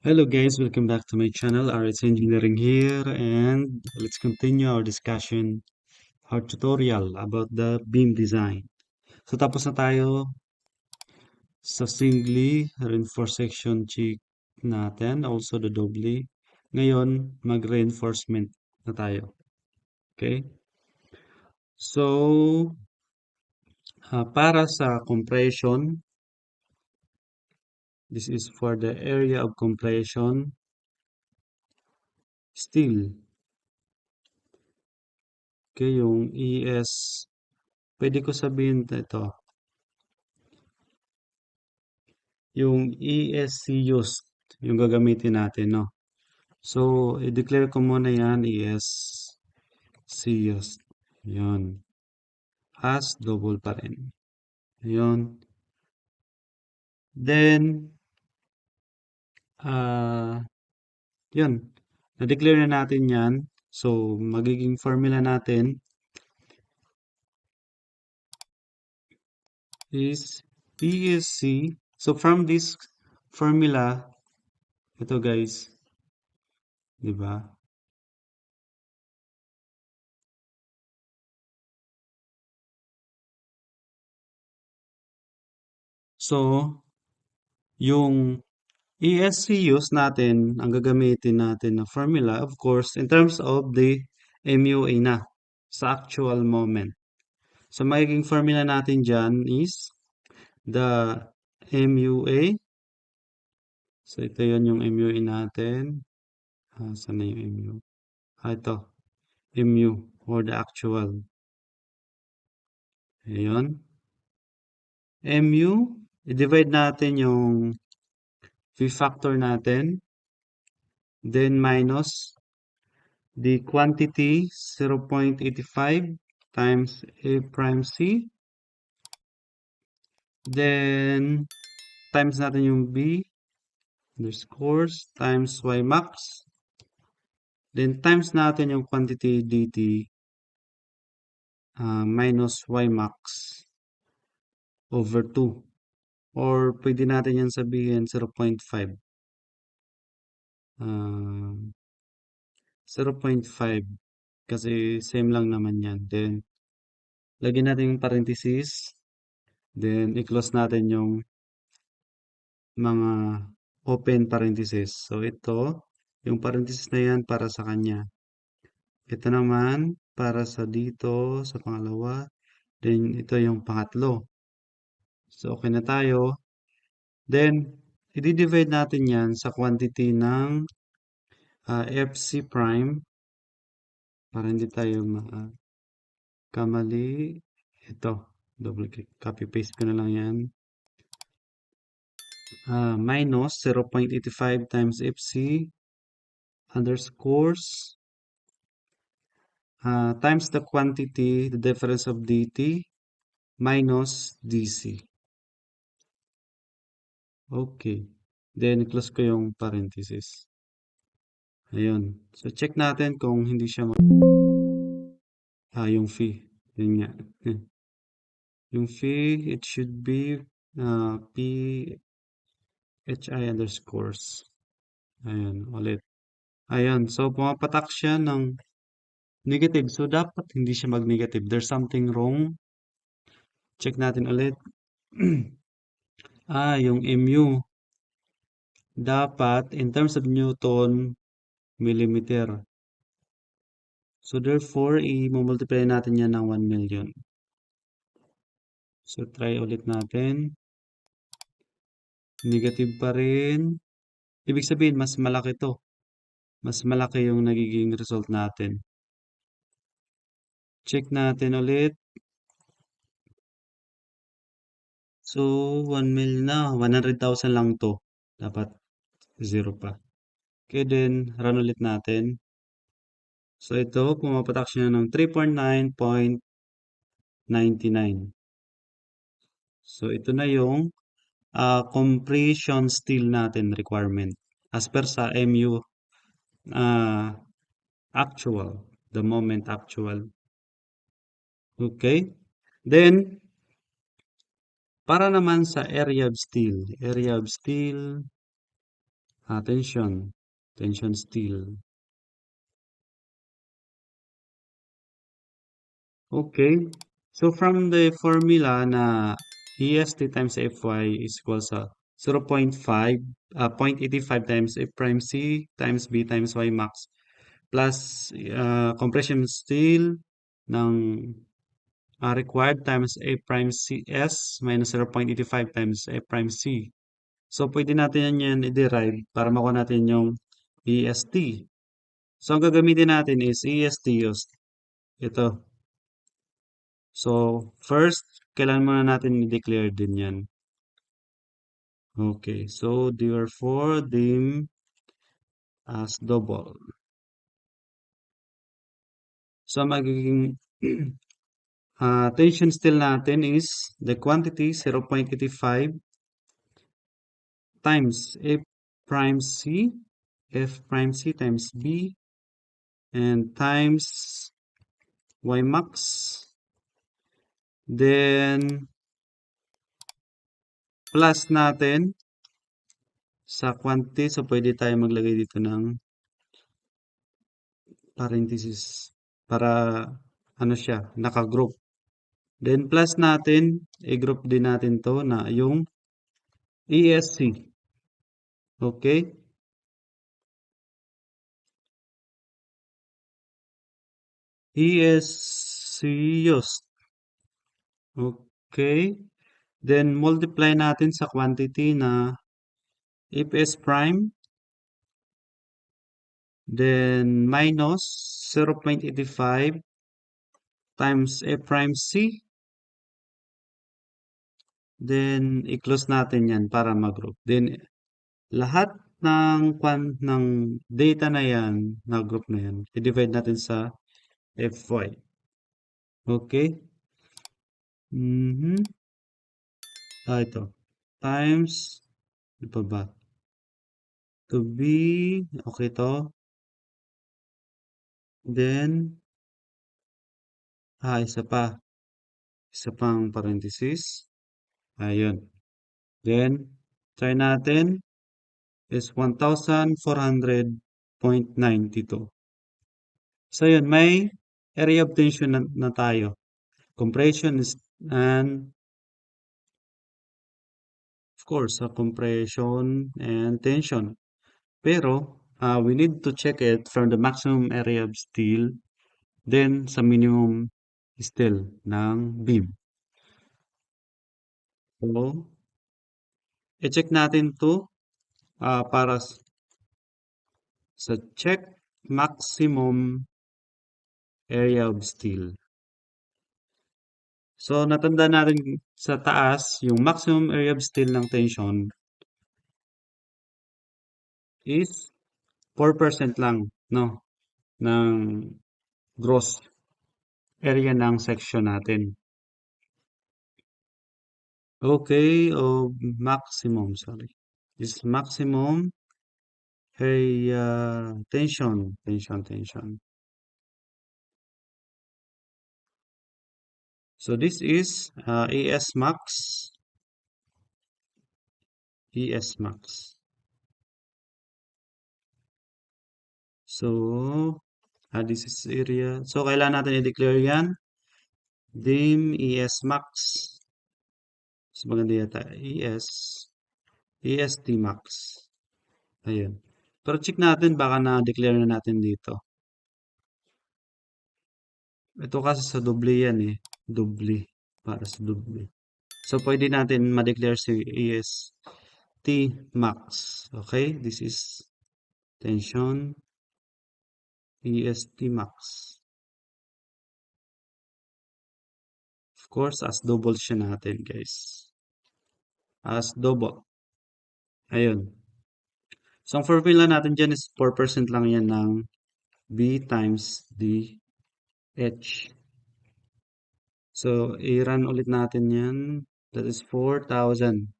Hello guys, welcome back to my channel, RS Engineering here, and let's continue our discussion, our tutorial about the beam design. So tapos na tayo sa singly reinforced section cheek natin, also the doubly. Ngayon, mag-reinforcement na tayo. Okay? So, para sa compression, this is for the area of compression, steel. Okay, yung ES, pwede ko sabihin ito, yung ESC used, yung gagamitin natin, no? So, i-declare ko muna yan, ESC used. Yun. As double pa rin. Yun. Then, ah, yun. Na-declare na natin yan. So, magiging formula natin is ESC. So, from this formula, ito guys, di ba? So, yung ESCUs natin, ang gagamitin natin na formula, of course, in terms of the MUA na sa actual moment. So, magiging formula natin dyan is the MUA. So, ito yon yung MUA natin. Saan na yung MU? Ito. MU or the actual. Ayun. MU, i-divide natin yung V-factor natin. Then, minus the quantity 0.85 times A prime C. Then, times natin yung B underscores times Y max. Then, times natin yung quantity dt minus Y max over 2. Or pwede natin yan sabihin 0.5. 0.5 kasi same lang naman yan. Then, lagyan natin yung parenthesis. Then, i-close natin yung mga open parenthesis. So, ito, yung parenthesis na yan para sa kanya. Ito naman, para sa dito, sa pangalawa. Then, ito yung pangatlo. So, okay na tayo. Then, i-divide natin yan sa quantity ng FC prime para hindi tayo kamali. Ito, double click, copy paste ko na lang yan. Minus 0.85 times FC underscores times the quantity, the difference of dt minus dc. Okay. Then, close ko yung parenthesis. Ayun. So, check natin kung hindi siya yung fee. Yun nga. Yung fee, it should be PHI underscores. Ayun, ulit. Ayun. So, pumapatak siya ng negative. So, dapat hindi siya mag-negative. There's something wrong. Check natin ulit. Yung mu. Dapat, in terms of Newton, millimeter. So, therefore, i-multiply natin yan ng 1 million. So, try ulit natin. Negative pa rin. Ibig sabihin, mas malaki to. Mas malaki yung nagiging result natin. Check natin ulit. So, 1 million na. 100,000 lang to. Dapat 0 pa. Okay, then, run ulit natin. So, ito, pumapatak siya ng 349.99. So, ito na yung compression steel natin requirement. As per sa MU actual, the moment actual. Okay? Then, para naman sa area of steel, tension. Tension steel. Okay. So from the formula na EST times Fy is equal sa 0.5, 0.85 times F prime C times B times Y max plus compression steel ng required times A prime C S minus 0.85 times A prime C. So, pwede natin yan i-derive para makuha natin yung EST. So, ang gagamitin natin is EST ito. So, first, kailangan muna natin i-declare din yan. Okay, so therefore, dim as double. So, magiging tension still natin is the quantity 0.85 times F prime C, F prime C times B, and times Y max. Then, plus natin sa quantity. So, pwede tayo maglagay dito ng parenthesis para ano siya, naka-group. Then, plus natin, i-group din natin to na yung ESC. Okay? ESC used. Okay? Then, multiply natin sa quantity na if S prime, then minus 0.85 times F prime C. Then, i-close natin yan para mag-group. Then, lahat ng data na yan, na group na yan, i-divide natin sa Fy. Okay? Mhm. Ito. Times, ano pa ba? To be, okay to. Then, isa pa. Isa pang parenthesis. Ayun. Then, try natin is 1,400.92. So, yun. May area of tension na tayo. Compression is, and of course, compression and tension. Pero, we need to check it from the maximum area of steel, then sa minimum steel ng beam. So, i-check natin to para sa check maximum area of steel. So, natanda natin sa taas, yung maximum area of steel ng tension is 4% lang, no? Ng gross area ng section natin. Okay, maximum, sorry. Is maximum area tension. So this is ES max, ES max. So, this is area. So, kailangan natin i-declare yan. Dim ES max. So, maganda yata. EST max. Ayun. Pero check natin, baka na-declare na natin dito. Ito kasi sa doble yan eh. Doble. Para sa doble. So, pwede natin ma-declare si EST max. Okay? This is tension EST max. Of course, as double siya natin, guys. As double. Ayun. So, ang formula natin dyan is 4% lang yan ng B times DH. So, i-run ulit natin yan. That is 4,000.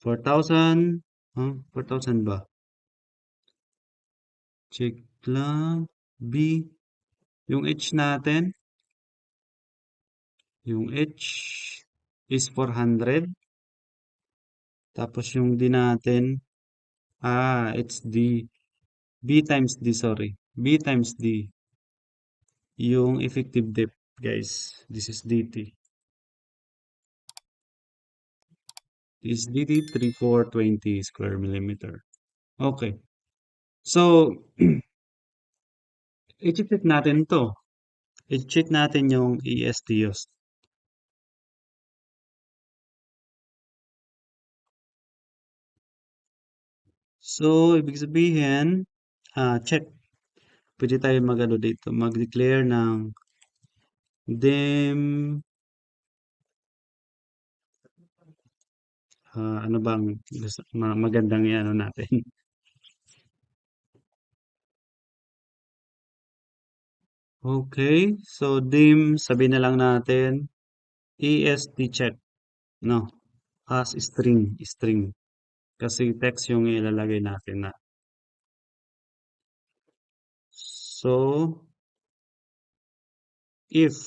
4,000. 4,000 ba? Check lang. B. Yung H natin. Yung H is 400. Tapos yung D natin It's B times D, sorry. B times D, yung effective depth, guys. This is DT. This is DT 3420 square millimeter. Okay. So, i-check natin to. I-check natin yung ESTOs. So, ibig sabihin, check. Pwede tayo mag-ano dito, mag-declare ng dim, ano bang magandang ano natin. Okay, so dim, sabihin na lang natin, EST check, no? As string. Kasi text yung ilalagay natin na. So, if,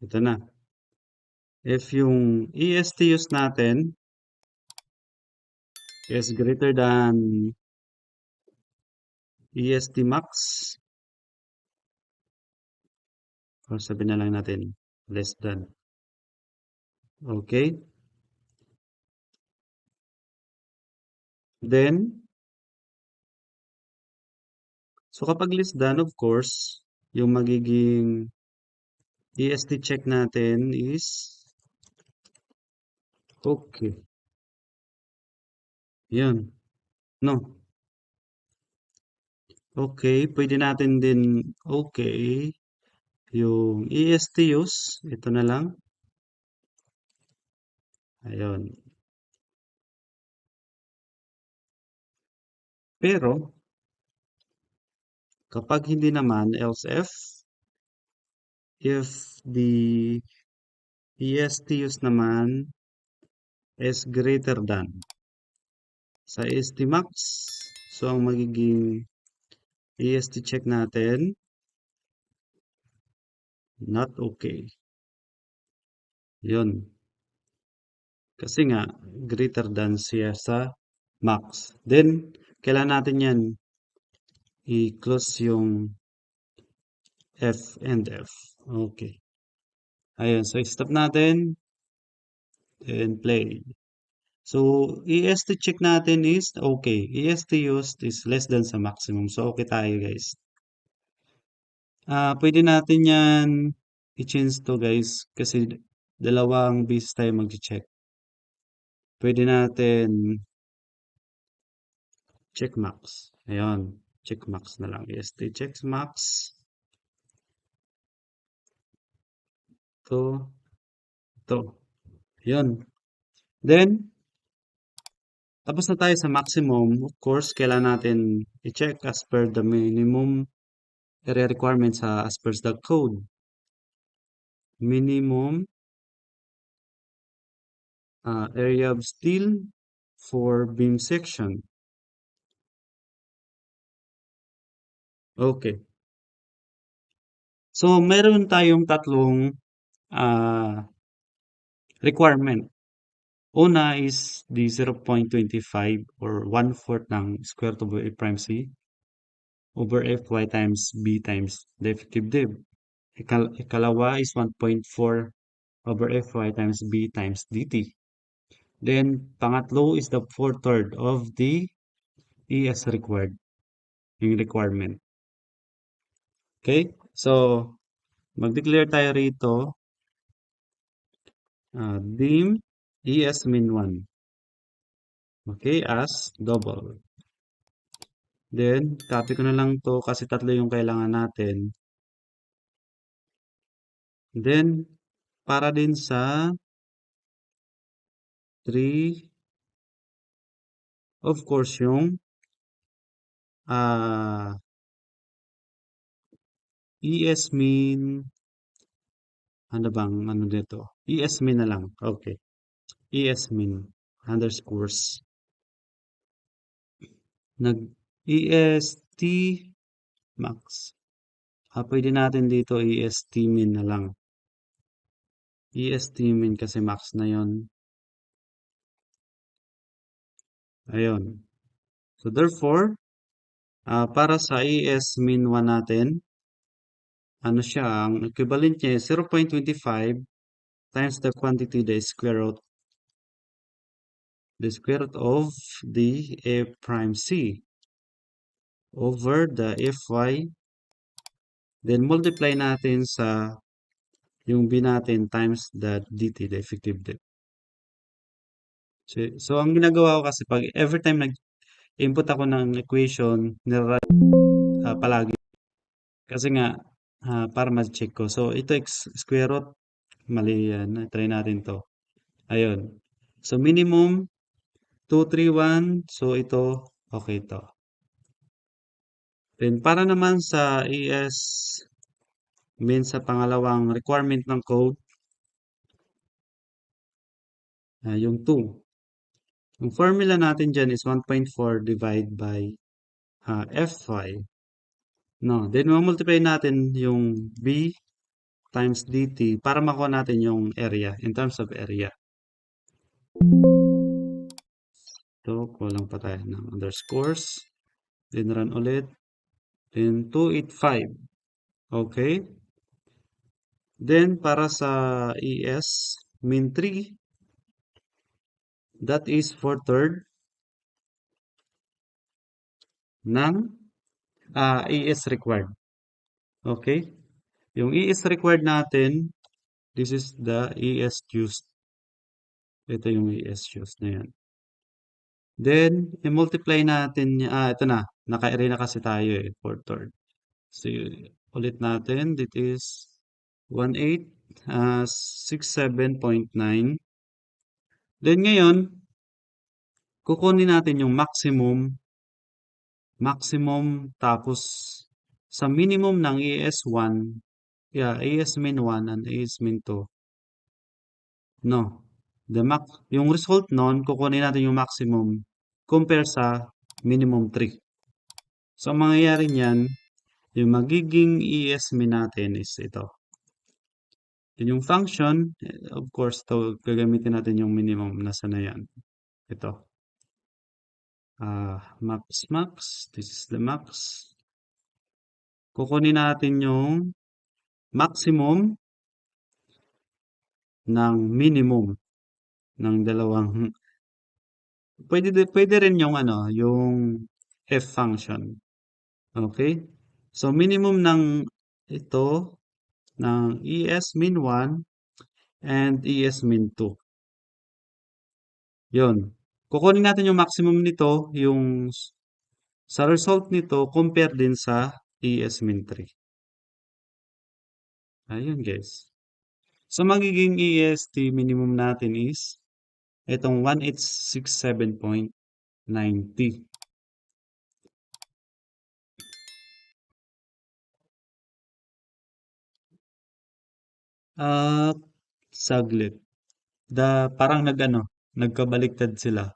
ito na, if yung EST use natin is greater than EST max, or sabihin na lang natin, less than. Okay? Then, so kapag less than, of course, yung magiging EST check natin is okay. Yan. No. Okay. Pwede natin din okay. Yung EST use. Ito na lang. Ayun. Pero, kapag hindi naman, else if the EST use naman is greater than sa EST max. So, ang magiging EST check natin, not okay. Yun. Kasi nga, greater than siya sa max. Then, kailangan natin yan i-close yung F and F. Okay. Ayun. So, stop natin and play. So, EST check natin is okay. EST used is less than sa maximum. So, okay tayo guys. Pwede natin yan i-change to guys kasi dalawang beses tayo mag-check. Pwede natin check max. Ayun. Check max na lang. EST check max. To, to. Yun. Then, tapos na tayo sa maximum. Of course, kailangan natin i-check as per the minimum area requirements as per the code. Minimum area of steel for beam section. Okay. So, meron tayong tatlong requirement. Una is the 0.25 or 1/4 ng square root of A prime C over Fy times B times the effective div. Ikalawa is 1.4 over Fy times B times dt. Then, pangatlo is the 4/3 of the ES required, yung requirement. Okay? So, mag-declare tayo rito, dim ES min 1. Okay? As double. Then, copy ko na lang to kasi tatlo yung kailangan natin. Then, para din sa 3, of course, yung ES min, ano bang, ano dito? ES min na lang. Okay. ES min underscores. EST max. Pwede natin dito EST min na lang. EST min kasi max na yon. Ayun. So therefore, para sa ES min 1 natin, ano siya, ang equivalent niya is 0.25 times the square root of the F prime C over the Fy, then multiply natin sa yung B natin times the dt, the effective depth. So ang ginagawa ko kasi pag every time nag-input ako ng equation, nirarun palagi. Kasi nga, para ma-check ko. So ito square root, mali yan. Try natin to. Ayun. So minimum 231. So ito, okay to. Then para naman sa ES min sa pangalawang requirement ng code, yung 2. Yung formula natin dyan is 1.4 divided by Fy. No, then multiply natin yung B times dt para makuha natin yung area in terms of area. So, kulang pa tayo ng underscores. Then run ulit. Then 285. Okay. Then para sa ES min 3, that is 4/3 ng ES required. Okay. Yung ES required natin, this is the ES used. Ito yung ES used na yan. Then, i-multiply natin, ito na, naka-array na kasi tayo 4/3. So, ulit natin, that is 1867.9. Then ngayon, kukunin natin yung maximum tapos sa minimum ng AS1, AS min 1 and AS min 2. No. Yung result nun, kukunin natin yung maximum compare sa minimum 3. So, ang mangyayari niyan, yung magiging ES min natin is ito. Yun yung function, of course, gagamitin natin yung minimum. Nasa na yan? Ito. Max. This is the max. Kukunin natin yung maximum ng minimum ng dalawang. Pwede rin yung yung f function. Okay? So minimum ng ito ng ES min 1 and ES min 2. Yun. Kukunin natin yung maximum nito, yung sa result nito, compare din sa ES min 3. Ayun guys. So magiging EST minimum natin is itong 1867.90. Ah, saglit. Parang nagkabaliktad sila.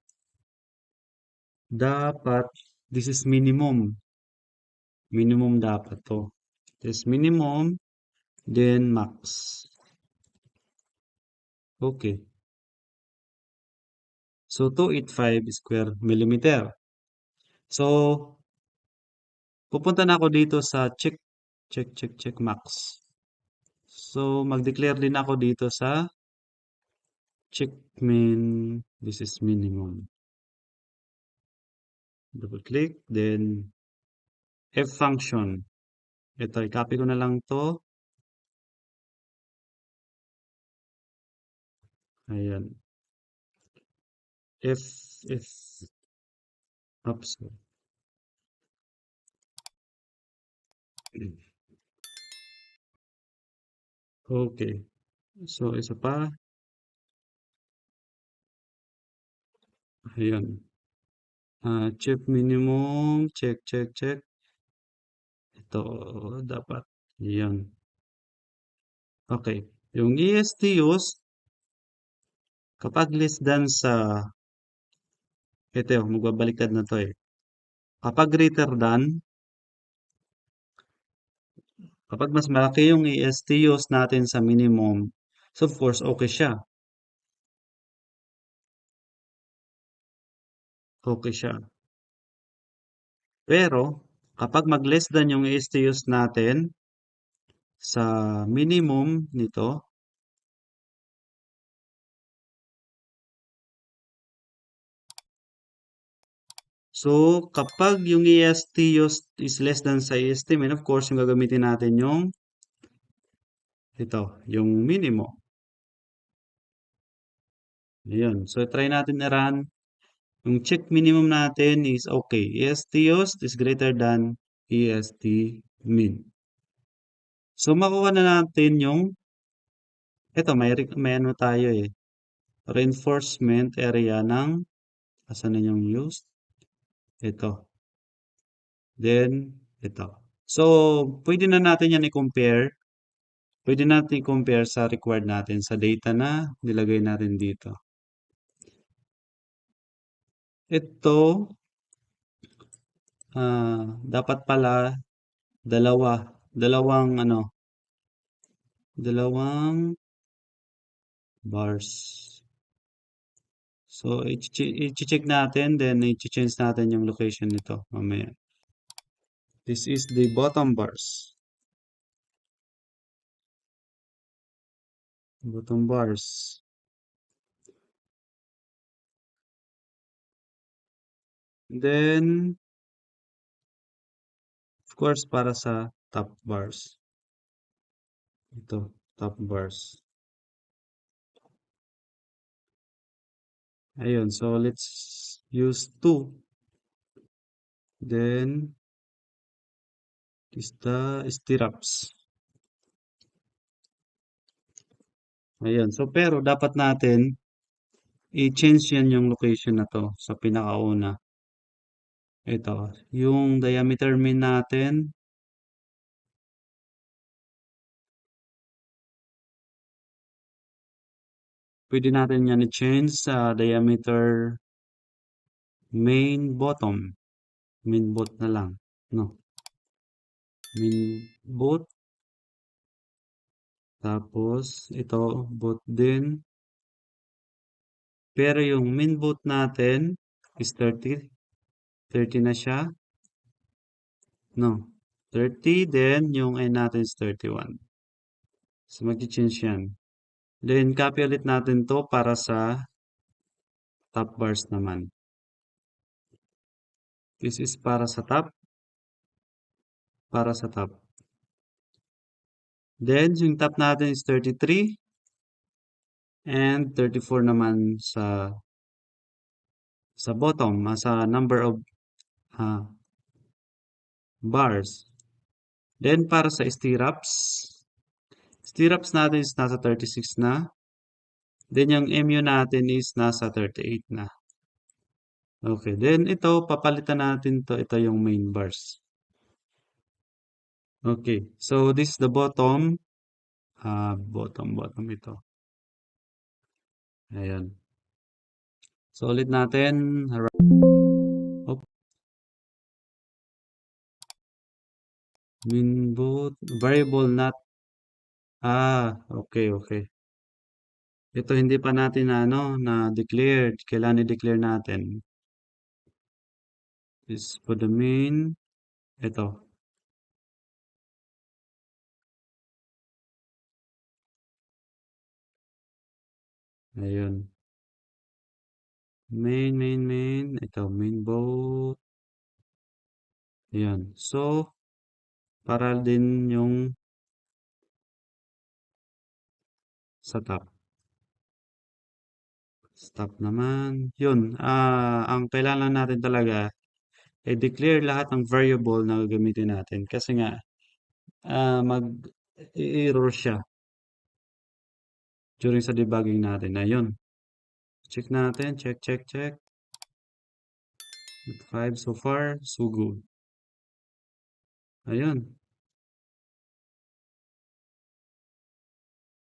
Dapat, this is minimum. Minimum dapat to. This minimum, then max. Okay. So, 285 square millimeter. So, pupunta na ako dito sa check max. So, mag-declare din ako dito sa check min, this is minimum. Double click, then F function. Ito, i-copy ko na lang to. Ayan. F, F, oops. Okay. So, isa pa. Ayan. Check minimum. Check. Ito, dapat. Ayan. Okay. Yung EST use, kapag less than sa, ito, magbabaliktad na to eh. Kapag greater than, kapag mas malaki yung EST use natin sa minimum, so of course, okay siya. okay siya. Pero, kapag mag-less than yung STUs natin sa minimum nito, so kapag yung ESTUs is less than sa ESTmin, of course, yung gagamitin natin yung ito, yung minimum. Ayun. So, try natin i-run. Yung check minimum natin is okay. ESTUs is greater than EST min. So, makuha na natin yung, ito, may ano tayo eh. Reinforcement area ng, asan na yung used? Ito. Then, ito. So, pwede na natin yan i-compare. Pwede natin i-compare sa required natin, sa data na nilagay natin dito. Ito, dapat pala dalawang bars. So, i-check natin, then i-change natin yung location nito mamaya. This is the bottom bars. Bottom bars. Then, of course, para sa top bars. Ito, top bars. Ayun, so let's use 2. Then, is the stirrups. Ayun, so pero dapat natin i-change yan yung location na to sa pinakauna. Ito, yung diameter min natin, pwede natin yan i-change sa diameter main bottom. Main bot na lang, no? Main bot. Tapos, ito, bot din. Pero yung main bot natin is 30. 30 na siya. No. 30, then yung N natin is 31. So, mag-change yan. Then, copy ulit natin to para sa top bars naman. This is para sa top. Para sa top. Then, yung top natin is 33. And 34 naman sa bottom, sa number of bars. Then, para sa stirrups natin is nasa 36 na. Then, yung MU natin is nasa 38 na. Okay, then ito, papalitan natin to. Ito yung main bars. Okay, so this is the bottom. Bottom ito. Ayan. So, ulit natin. Oh, min boot, variable not. Okay. Ito hindi pa natin na, ano, na declared. Kailangan i-declare natin. Is for the main. Ito. Ayun. Main. Ito, main boat. Ayan. So, para din yung sa top. Stop naman. Yun. Ang kailangan natin talaga ay declare lahat ng variable na gagamitin natin. Kasi nga, mag-error siya during sa debugging natin. Ayun. Check natin. Check. 5 so far. So good. Ayun.